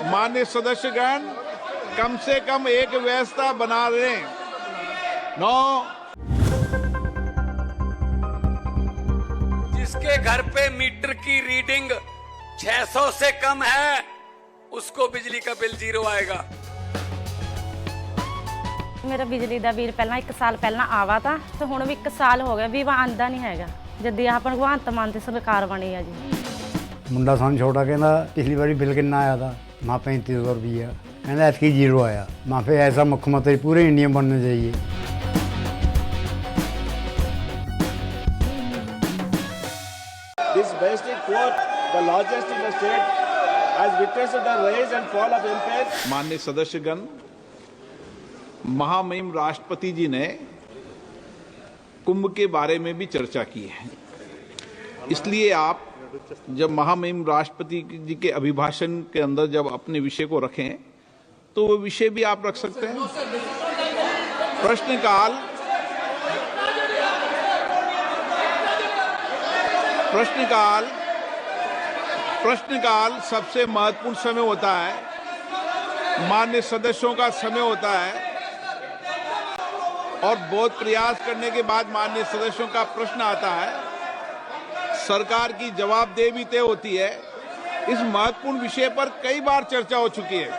मान्य सदस्यगण, कम से कम एक व्यवस्था बना लें। 9 जिसके घर पे मीटर की रीडिंग 600 से कम है उसको बिजली का बिल 0 आएगा। मेरा बिजली ਦਾ ਬਿੱਲ ਪਹਿਲਾਂ 1 ਸਾਲ ਪਹਿਲਾਂ ਆਵਾ ਤਾਂ ਤੇ ਹੁਣ ਵੀ 1 ਸਾਲ ਹੋ ਗਿਆ ਵੀ ਆਂਦਾ ਨਹੀਂ ਹੈਗਾ ਜਦ ਆਹ ਭਗਵੰਤ ਮਾਨ ਦੀ ਸਰਕਾਰ ਬਣੀ ਆ ਜੀ। ਮੁੰਡਾ ਸਾਨੂੰ ਛੋਟਾ ਕਹਿੰਦਾ ਪਿਛਲੀ ਵਾਰੀ ਬਿੱਲ ਕਿੰਨਾ ਆਇਆ था माँ 3500 रुपया कहना ऐसी 0 आया माँ फिर ऐसा मुख्यमंत्री पूरे इंडिया में बनना चाहिए। This basic quote, the largest in the state, has witnessed the rise and fall of MPs. मान्य सदस्यगण, महामहिम राष्ट्रपति जी ने कुंभ के बारे में भी चर्चा की है, इसलिए आप जब महामहिम राष्ट्रपति जी के अभिभाषण के अंदर जब अपने विषय को रखें तो वो विषय भी आप रख सकते हैं। प्रश्नकाल सबसे महत्वपूर्ण समय होता है, मान्य सदस्यों का समय होता है और बहुत प्रयास करने के बाद मान्य सदस्यों का प्रश्न आता है, सरकार की जवाबदेही भी तय होती है। इस महत्वपूर्ण विषय पर कई बार चर्चा हो चुकी है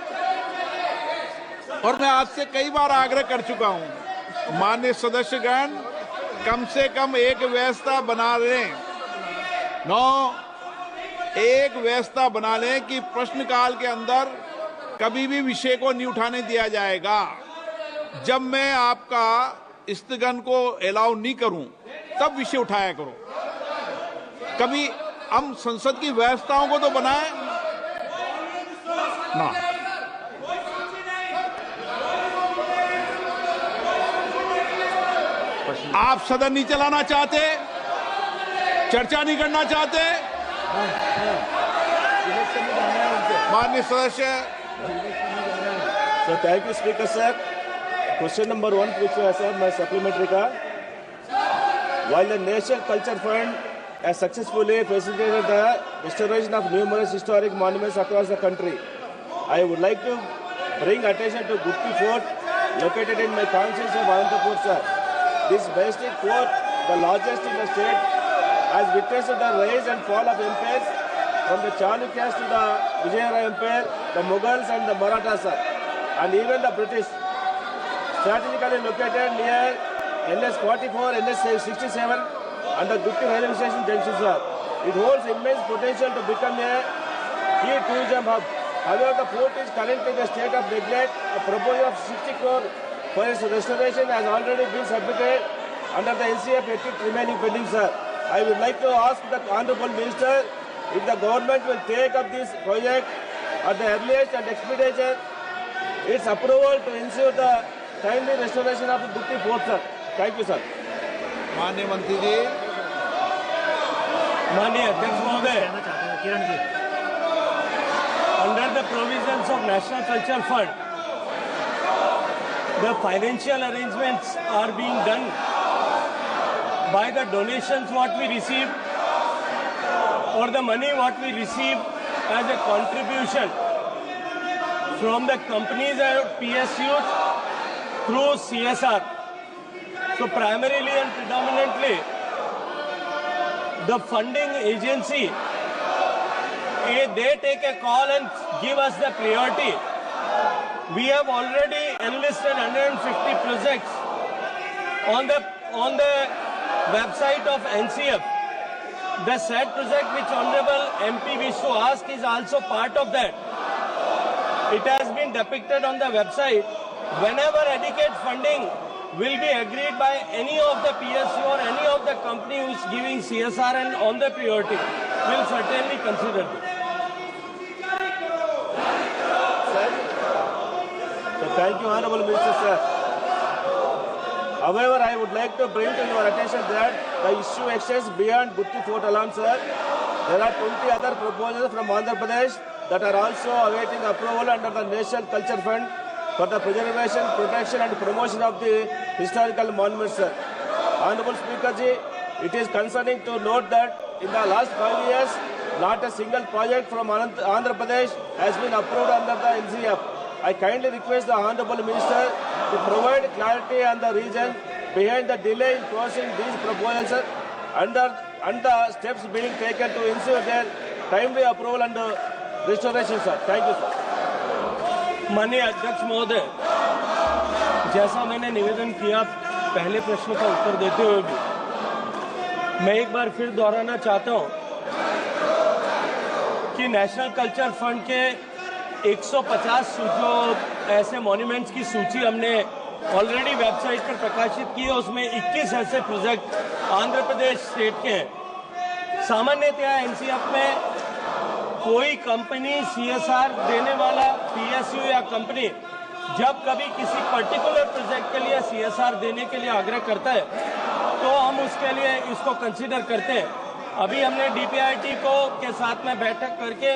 और मैं आपसे कई बार आग्रह कर चुका हूं, माननीय सदस्यगण, कम से कम एक व्यवस्था बना लें। 9 एक व्यवस्था बना लें कि प्रश्नकाल के अंदर कभी भी विषय को नहीं उठाने दिया जाएगा। जब मैं आपका स्थगन को अलाउ नहीं करूं तब विषय उठाया करो। कभी हम संसद की व्यवस्थाओं को तो बनाएं ना। आप सदन नहीं चलाना चाहते, चर्चा नहीं करना चाहते, माननीय सदस्य। So thank you, Speaker sir. Question number 1, which sir, my supplementary ka. While the National Culture Fund has successfully facilitated the restoration of numerous historic monuments across the country, I would like to bring attention to Gutti Fort, located in my constituency of Anantapur, sir. This basic fort, the largest in the state, has witnessed the rise and fall of empires from the Chalukyas to the Vijayanagar Empire, the Mughals and the Marathas, sir, and even the British. Strategically located near NS 44, NS 67, and the Gutti railway station junction, sir. It holds immense potential to become a key tourism hub. However, the fort is currently in a state of neglect. A proposal of 60 crore for its restoration has already been submitted under the NCF ethics remaining pending, sir. I would like to ask the Honorable Minister if the government will take up this project at the earliest and expedite its approval to ensure the timely restoration of the Gutti Fort, sir. Thank you, sir. माननीय मंत्री जी। माननीय अध्यक्ष महोदय, under the provisions of National Culture Fund, the financial arrangements are being done by the donations what we receive or the money what we receive as a contribution from the companies and PSUs through CSR. So primarily and predominantly, the funding agency, they take a call and give us the priority. We have already enlisted 150 projects on the website of NCF. The said project which Honorable MP wished to ask is also part of that. It has been depicted on the website. Whenever adequate funding will be agreed by any of the PSU or any of the company who is giving CSR and on the priority, will certainly consider this. So thank you, Honorable Minister, sir. However, I would like to bring to your attention that the issue extends beyond Gutti Fort alone, sir. There are 20 other proposals from Andhra Pradesh that are also awaiting approval under the National Culture Fund for the preservation, protection and promotion of the historical monuments, sir. Honorable Speaker ji, it is concerning to note that in the last 5 years, not a single project from Andhra Pradesh has been approved under the NCF. I kindly request the Honorable Minister to provide clarity on the reason behind the delay in closing these proposals and the steps being taken to ensure their timely approval and restoration, sir. Thank you, sir. माननीय अध्यक्ष महोदय, जैसा मैंने निवेदन किया पहले प्रश्न का उत्तर देते हुए भी, मैं एक बार फिर दोहराना चाहता हूं कि नेशनल कल्चर फंड के 150 जो ऐसे मॉन्यूमेंट्स की सूची हमने ऑलरेडी वेबसाइट पर प्रकाशित की है, उसमें 21 ऐसे प्रोजेक्ट आंध्र प्रदेश स्टेट के हैं। सामान्यतया एनसीएफ में कोई कंपनी सीएसआर देने वाला पीएसयू या कंपनी जब कभी किसी पर्टिकुलर प्रोजेक्ट के लिए सीएसआर देने के लिए आग्रह करता है तो हम उसके लिए इसको कंसीडर करते हैं। अभी हमने डीपीआईटी को के साथ में बैठक करके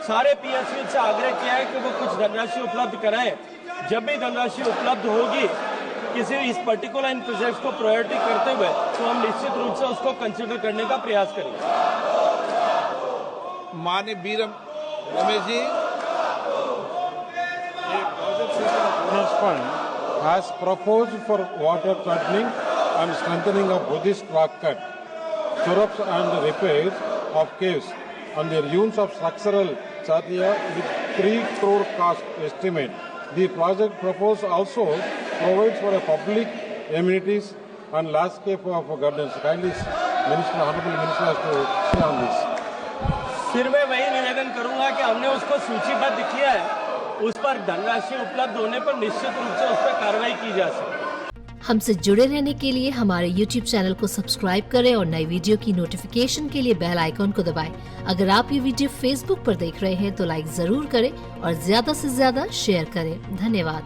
सारे पीएसयू से आग्रह किया है कि वो कुछ धनराशि उपलब्ध कराएं। जब भी धनराशि उपलब्ध होगी किसी इस पर्टिकुलर इन प्रोजेक्ट्स को प्रायोरिटी करते हुए तो हम निश्चित रूप से उसको कंसीडर करने का प्रयास करेंगे। माननीय B Ramesh ji, Owners Fund has proposed for water churning and strengthening of Buddhist rock cut, turrets and repairs of caves, and their use of structural charya with 3 crore cost estimate. The project proposed also provides for a public amenities and landscape of gardens. Kindly, Minister, Honorable Minister has to say on this. फिर मैं वही निवेदन करूंगा कि हमने उसको सूचीबद्ध किया है, उस पर धनराशि उपलब्ध होने पर निश्चित रूप से उस पर कार्रवाई की जा सके। हमसे जुड़े रहने के लिए हमारे YouTube चैनल को सब्सक्राइब करें और नई वीडियो की नोटिफिकेशन के लिए बेल आइकॉन को दबाएं। अगर आप ये वीडियो Facebook पर देख रहे हैं तो लाइक जरूर करें और ज्यादा से ज्यादा शेयर करें। धन्यवाद।